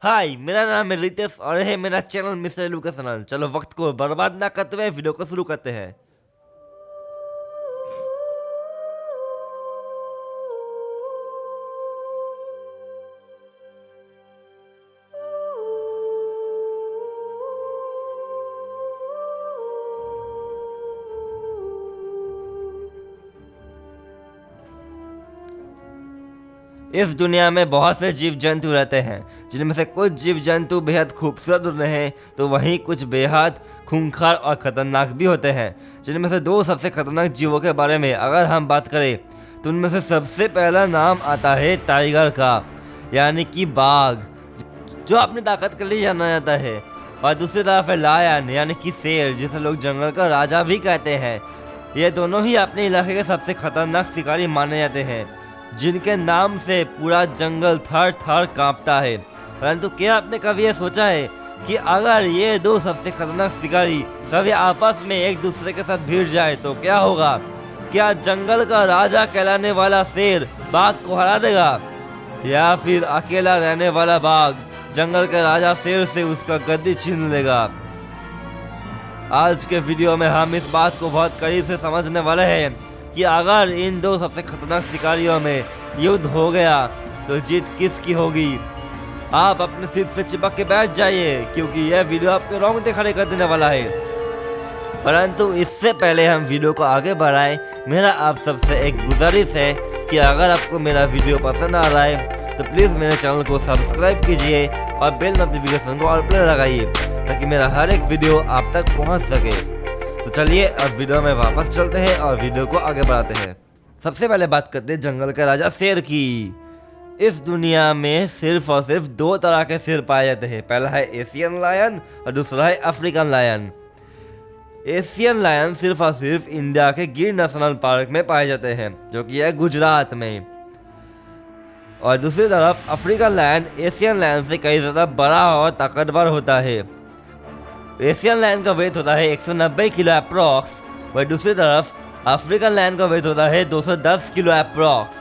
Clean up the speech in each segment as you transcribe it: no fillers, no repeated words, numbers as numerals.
हाय, मेरा नाम है रितेश और यह है मेरा चैनल मिस्टर एजुकेशनल। चलो वक्त को बर्बाद ना करते हुए वीडियो को शुरू करते हैं। इस दुनिया में बहुत से जीव जंतु रहते हैं, जिनमें से कुछ जीव जंतु बेहद खूबसूरत होते हैं तो वहीं कुछ बेहद खूंखार और खतरनाक भी होते हैं। जिनमें से दो सबसे खतरनाक जीवों के बारे में अगर हम बात करें तो उनमें से सबसे पहला नाम आता है टाइगर का, यानी कि बाघ, जो अपनी ताकत के लिए जाना जाता है। और दूसरी तरफ है लायन, यानी कि शेर, जिसे लोग जंगल का राजा भी कहते हैं। ये दोनों ही अपने इलाके के सबसे खतरनाक शिकारी माने जाते हैं, जिनके नाम से पूरा जंगल थर थर कांपता है। परंतु क्या आपने कभी ये सोचा है कि अगर ये दो सबसे खतरनाक शिकारी कभी आपस में एक दूसरे के साथ भिड़ जाए तो क्या होगा? क्या जंगल का राजा कहलाने वाला शेर बाघ को हरा देगा, या फिर अकेला रहने वाला बाघ जंगल के राजा शेर से उसका गद्दी छीन लेगा? आज के वीडियो में हम इस बात को बहुत करीब से समझने वाले हैं कि अगर इन दो सबसे खतरनाक शिकारियों में युद्ध हो गया तो जीत किसकी होगी। आप अपने सीट से चिपक के बैठ जाइए, क्योंकि यह वीडियो आपके रोंगटे खड़े कर देने वाला है। परंतु इससे पहले हम वीडियो को आगे बढ़ाएं, मेरा आप सबसे एक गुजारिश है कि अगर आपको मेरा वीडियो पसंद आ रहा है तो प्लीज़ मेरे चैनल को सब्सक्राइब कीजिए और बेल नोटिफिकेशन को ऑल पर लगाइए, ताकि मेरा हर एक वीडियो आप तक पहुंच सके। तो चलिए अब वीडियो में वापस चलते हैं और वीडियो को आगे बढ़ाते हैं। सबसे पहले बात करते हैं जंगल के राजा शेर की। इस दुनिया में सिर्फ और सिर्फ दो तरह के शेर पाए जाते हैं। पहला है एशियन लायन और दूसरा है अफ्रीकन लायन। एशियन लायन सिर्फ और सिर्फ इंडिया के गिर नेशनल पार्क में पाए जाते हैं, जो कि है गुजरात में। और दूसरी तरफ अफ्रीकन लायन एशियन लायन से कई ज़्यादा बड़ा और ताकतवर होता है। एशियन लायन का वेट होता है 190 किलो अप्रॉक्स, वही दूसरी तरफ अफ्रीकन लायन का वेट होता है 210 किलो अप्रॉक्स।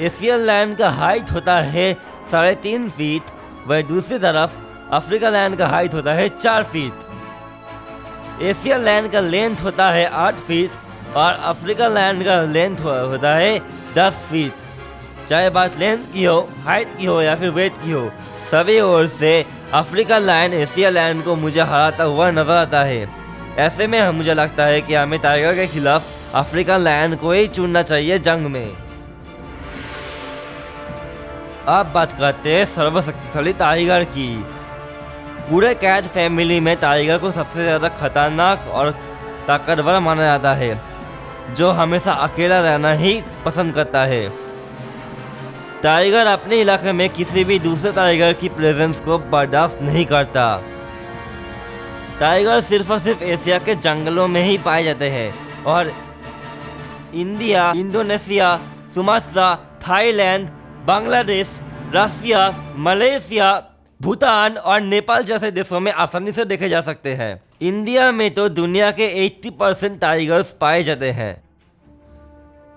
एशियन लायन का हाइट होता है 3.5 फीट, वही दूसरी तरफ अफ्रीकन लायन का हाइट होता है 4 फीट। एशियन लायन का लेंथ होता है 8 फीट और अफ्रीकन लायन का लेंथ होता है 10 फीट। चाहे बात लेंथ की हो, हाइट की हो या फिर वेट की हो, सभी ओर से अफ्रीकन लायन एशियन लायन को मुझे हराता हुआ नजर आता है। ऐसे में मुझे लगता है कि हमें टाइगर के खिलाफ अफ्रीकन लायन को ही चुनना चाहिए जंग में। अब बात करते हैं सर्वशक्तिशाली टाइगर की। पूरे कैट फैमिली में टाइगर को सबसे ज़्यादा खतरनाक और ताकतवर माना जाता है, जो हमेशा अकेला रहना ही पसंद करता है। टाइगर अपने इलाके में किसी भी दूसरे टाइगर की प्रेजेंस को बर्दाश्त नहीं करता। टाइगर सिर्फ और सिर्फ एशिया के जंगलों में ही पाए जाते हैं और India, Indonesia, Sumatra, Thailand, Bangladesh, Russia, Malaysia, Bhutan और नेपाल जैसे देशों में आसानी से देखे जा सकते हैं। इंडिया में तो दुनिया के 80% टाइगर्स पाए जाते हैं,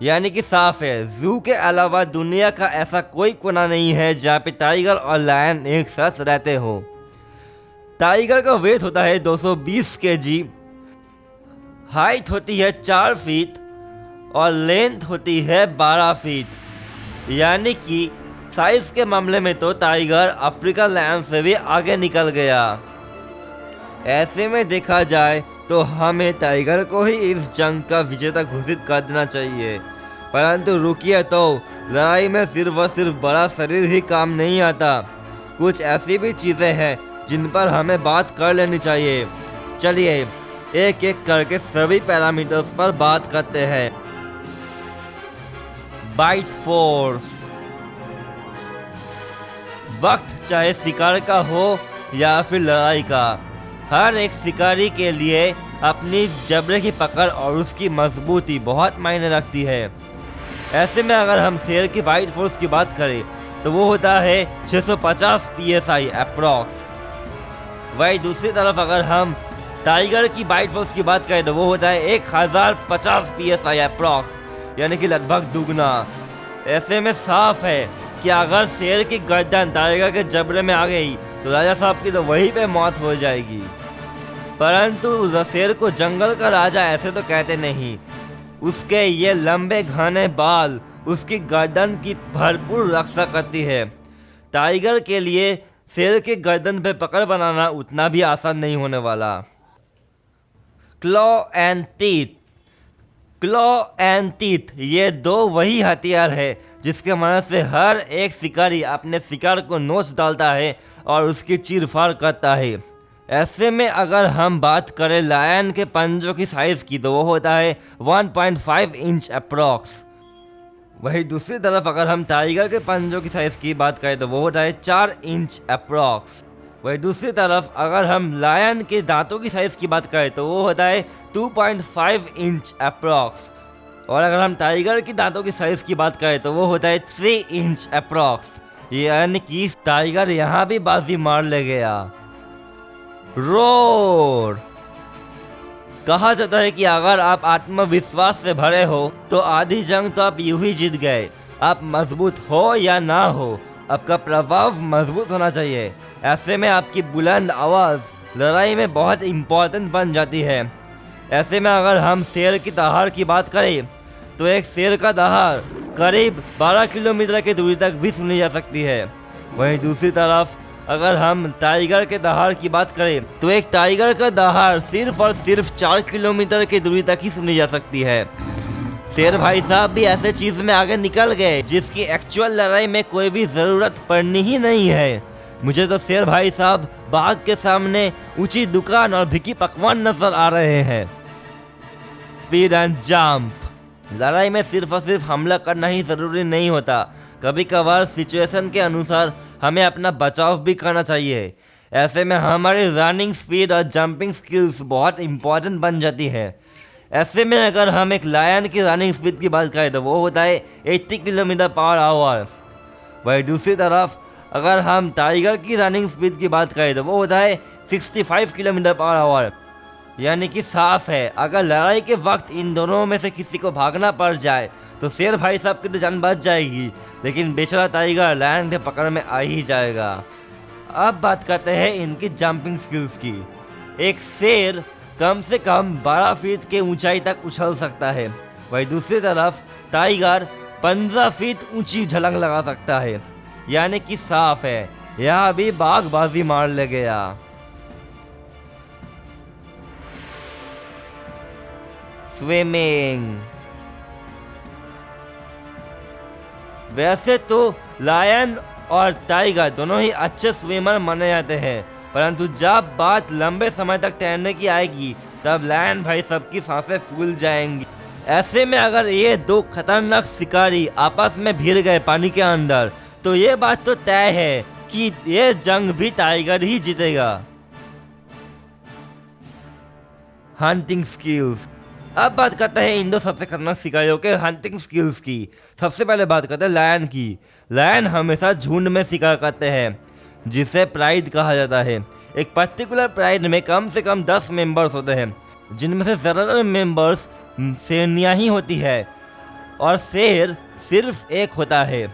यानी कि साफ है, जू के अलावा दुनिया का ऐसा कोई कोना नहीं है जहाँ पे टाइगर और लायन एक साथ रहते हो। टाइगर का वेट होता है 220 केजी, हाइट होती है 4 फीट और लेंथ होती है 12 फीट। यानी कि साइज के मामले में तो टाइगर अफ्रीकन लायन से भी आगे निकल गया। ऐसे में देखा जाए तो हमें टाइगर को ही इस जंग का विजेता घोषित कर देना चाहिए। परंतु रुकिए, तो लड़ाई में सिर्फ और सिर्फ बड़ा शरीर ही काम नहीं आता। कुछ ऐसी भी चीज़ें हैं जिन पर हमें बात कर लेनी चाहिए। चलिए एक एक करके सभी पैरामीटर्स पर बात करते हैं। Bite force. वक्त चाहे शिकार का हो या फिर लड़ाई का, हर एक शिकारी के लिए अपनी जबड़े की पकड़ और उसकी मजबूती बहुत मायने रखती है। ऐसे में अगर हम शेर की बाइट फोर्स की बात करें तो वो होता है 650 psi अप्रॉक्स। वही दूसरी तरफ अगर हम टाइगर की बाइट फोर्स की बात करें तो वो होता है 1050 psi अप्रॉक्स, यानी कि लगभग दुगना। ऐसे में साफ है कि अगर शेर की गर्दन टाइगर के जबड़े में आ गई तो राजा साहब की तो वहीं पे मौत हो जाएगी। परंतु शेर को जंगल का राजा ऐसे तो कहते नहीं। उसके ये लंबे घने बाल उसकी गर्दन की भरपूर रक्षा करती है। टाइगर के लिए शेर की गर्दन पे पकड़ बनाना उतना भी आसान नहीं होने वाला। Claw and teeth. Claw and teeth ये दो वही हथियार है जिसके मदद से हर एक शिकारी अपने शिकार को नोच डालता है और उसकी चीरफाड़ करता है। ऐसे में अगर हम बात करें लायन के पंजों की साइज की तो वो होता है 1.5 इंच अप्रॉक्स। वही दूसरी तरफ अगर हम टाइगर के पंजों की साइज की बात करें तो वो होता है 4 इंच अप्रॉक्स। वही दूसरी तरफ अगर हम लायन के दांतों की साइज की बात करें तो वो होता है 2.5 इंच अप्रॉक्स। और अगर हम टाइगर की दांतों की साइज की बात करें तो वो होता है 3 इंच अप्रॉक्स। यानी कि टाइगर यहाँ भी बाजी मार ले गया। रोर। कहा जाता है कि अगर आप आत्मविश्वास से भरे हो तो आधी जंग तो आप यूं ही जीत गए। आप मजबूत हो या ना हो, आपका प्रभाव मजबूत होना चाहिए। ऐसे में आपकी बुलंद आवाज़ लड़ाई में बहुत इम्पोर्टेंट बन जाती है। ऐसे में अगर हम शेर की दहाड़ की बात करें तो एक शेर का दहाड़ करीब 12 किलोमीटर की दूरी तक भी सुनी जा सकती है। वहीं दूसरी तरफ अगर हम टाइगर के दहाड़ की बात करें तो एक टाइगर का दहाड़ सिर्फ और सिर्फ 4 किलोमीटर की दूरी तक ही सुनी जा सकती है। शेर भाई साहब भी ऐसे चीज में आगे निकल गए जिसकी एक्चुअल लड़ाई में कोई भी जरूरत पड़नी ही नहीं है। मुझे तो शेर भाई साहब बाघ के सामने ऊंची दुकान और भिकी पकवान नजर आ रहे हैं। Speed and jump. लड़ाई में सिर्फ और सिर्फ हमला करना ही ज़रूरी नहीं होता। कभी कभार सिचुएशन के अनुसार हमें अपना बचाव भी करना चाहिए। ऐसे में हमारी रनिंग स्पीड और जंपिंग स्किल्स बहुत इम्पॉर्टेंट बन जाती है। ऐसे में अगर हम एक लायन की रनिंग स्पीड की बात करें तो वो होता है 80 किलोमीटर पर आवर। वही दूसरी तरफ अगर हम टाइगर की रनिंग स्पीड की बात करें तो वो होता है 65 किलोमीटर पर आवर। यानी कि साफ है अगर लड़ाई के वक्त इन दोनों में से किसी को भागना पड़ जाए तो शेर भाई साहब की तो जान बच जाएगी, लेकिन बेचारा टाइगर लायन के पकड़ में आ ही जाएगा। अब बात करते हैं इनकी जंपिंग स्किल्स की। एक शेर कम से कम 12 फीट के ऊंचाई तक उछल सकता है। वही दूसरी तरफ टाइगर 15 फीट ऊंची छलांग लगा सकता है। यानी कि साफ है यहाँ भी बाघ बाजी मार ले गया। स्विमिंग। वैसे तो लायन और टाइगर दोनों ही अच्छे स्विमर माने जाते हैं, परंतु जब बात लंबे समय तक तैरने की आएगी तब लायन भाई सबकी सांसें फूल जाएंगी। ऐसे में अगर ये दो खतरनाक शिकारी आपस में भिड़ गए पानी के अंदर तो ये बात तो तय है कि ये जंग भी टाइगर ही जीतेगा। Hunting skills. अब बात करते हैं इन दो सबसे खतरनाक शिकारियों के हंटिंग स्किल्स की। सबसे पहले बात करते हैं लायन की। लायन हमेशा झुंड में शिकार करते हैं जिसे प्राइड कहा जाता है। एक पर्टिकुलर प्राइड में कम से कम 10 मेंबर्स होते हैं जिनमें से ज़्यादातर मेंबर्स शेरनियाँ ही होती है और शेर सिर्फ एक होता है।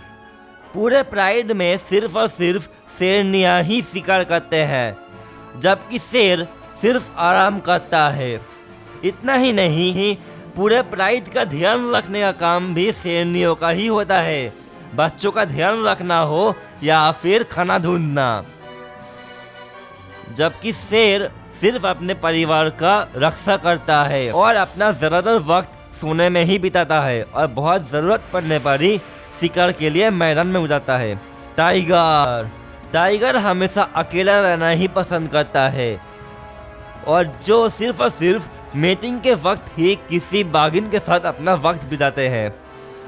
पूरे प्राइड में सिर्फ और सिर्फ शेरनियाँ ही शिकार करते हैं जबकि शेर सिर्फ आराम करता है। इतना ही नहीं, पूरे प्राइड का ध्यान रखने का काम भी शेरनियों का ही होता है। बच्चों का ध्यान रखना हो या फिर खाना ढूंढना, जबकि शेर सिर्फ अपने परिवार का रक्षा करता है और अपना ज़्यादातर वक्त सोने में ही बिताता है और बहुत ज़रूरत पड़ने पर ही शिकार के लिए मैदान में उतरता है। टाइगर हमेशा अकेला रहना ही पसंद करता है और जो सिर्फ और सिर्फ मेटिंग के वक्त ही किसी बाघिन के साथ अपना वक्त बिताते हैं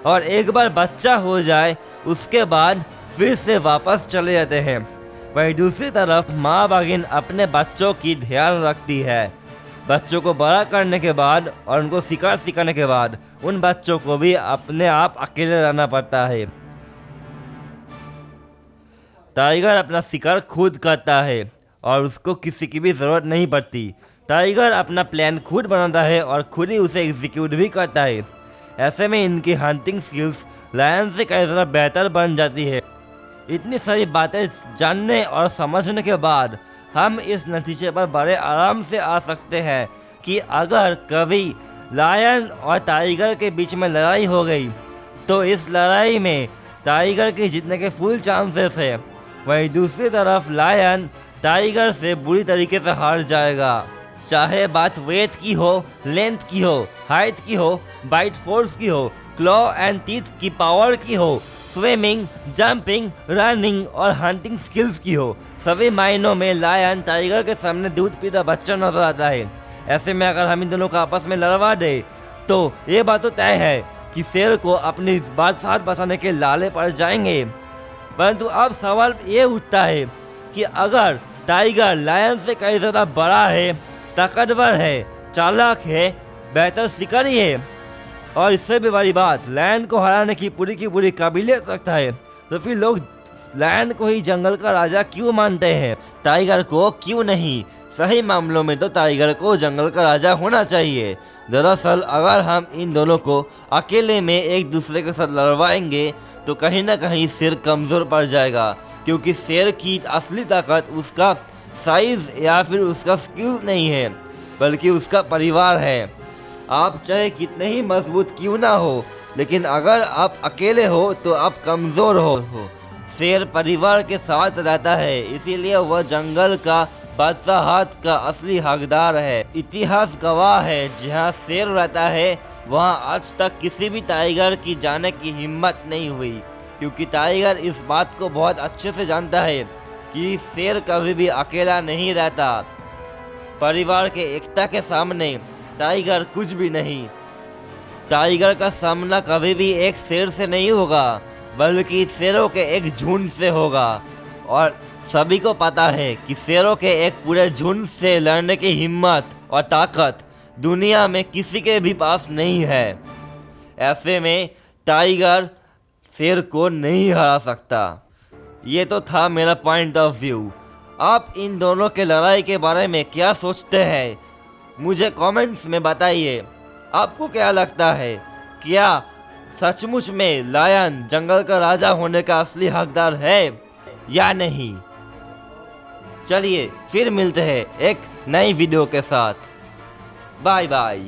और एक बार बच्चा हो जाए उसके बाद फिर से वापस चले जाते हैं। वहीं दूसरी तरफ माँ बाघिन अपने बच्चों की ध्यान रखती है। बच्चों को बड़ा करने के बाद और उनको शिकार सिखाने के बाद उन बच्चों को भी अपने आप अकेले रहना पड़ता है। टाइगर अपना शिकार खुद करता है और उसको किसी की भी ज़रूरत नहीं पड़ती। टाइगर अपना प्लान खुद बनाता है और खुद ही उसे एग्जीक्यूट भी करता है। ऐसे में इनकी हंटिंग स्किल्स लायन से कई ज़्यादा बेहतर बन जाती है। इतनी सारी बातें जानने और समझने के बाद हम इस नतीजे पर बड़े आराम से आ सकते हैं कि अगर कभी लायन और टाइगर के बीच में लड़ाई हो गई तो इस लड़ाई में टाइगर के जीतने के फुल चांसेस है। वहीं दूसरी तरफ लायन टाइगर से बुरी तरीके से हार जाएगा। चाहे बात वेट की हो, लेंथ की हो, हाइट की हो, बाइट फोर्स की हो, क्लॉ एंड टीथ की पावर की हो, स्विमिंग, जंपिंग, रनिंग और हंटिंग स्किल्स की हो, सभी मायनों में लायन टाइगर के सामने दूध पीता बच्चा नजर आता है। ऐसे में अगर हम इन दोनों को आपस में लड़वा दे तो ये बात तो तय है कि शेर को अपनी बादशाहत बचाने के लाले पड़ जाएंगे। परंतु अब सवाल ये उठता है कि अगर टाइगर लायन से कई ज़्यादा बड़ा है, ताकतवर है, चालाक है, बेहतर शिकारी है और इससे भी बड़ी बात लायन को हराने की पूरी काबिलियत रखता है, तो फिर लोग लायन को ही जंगल का राजा क्यों मानते हैं, टाइगर को क्यों नहीं? सही मामलों में तो टाइगर को जंगल का राजा होना चाहिए। दरअसल अगर हम इन दोनों को अकेले में एक दूसरे के साथ लड़वाएंगे तो कहीं ना कहीं शेर कमज़ोर पड़ जाएगा, क्योंकि शेर की असली ताकत उसका साइज या फिर उसका स्किल नहीं है, बल्कि उसका परिवार है। आप चाहे कितने ही मजबूत क्यों ना हो, लेकिन अगर आप अकेले हो तो आप कमज़ोर हो। शेर परिवार के साथ रहता है, इसीलिए वह जंगल का बादशाहत का असली हकदार है। इतिहास गवाह है, जहाँ शेर रहता है वहाँ आज तक किसी भी टाइगर की जाने की हिम्मत नहीं हुई, क्योंकि टाइगर इस बात को बहुत अच्छे से जानता है कि शेर कभी भी अकेला नहीं रहता। परिवार के एकता के सामने टाइगर कुछ भी नहीं। टाइगर का सामना कभी भी एक शेर से नहीं होगा, बल्कि शेरों के एक झुंड से होगा। और सभी को पता है कि शेरों के एक पूरे झुंड से लड़ने की हिम्मत और ताकत दुनिया में किसी के भी पास नहीं है। ऐसे में टाइगर शेर को नहीं हरा सकता। ये तो था मेरा पॉइंट ऑफ व्यू। आप इन दोनों के लड़ाई के बारे में क्या सोचते हैं, मुझे कमेंट्स में बताइए। आपको क्या लगता है, क्या सचमुच में लायन जंगल का राजा होने का असली हकदार है या नहीं? चलिए फिर मिलते हैं एक नई वीडियो के साथ। Bye bye.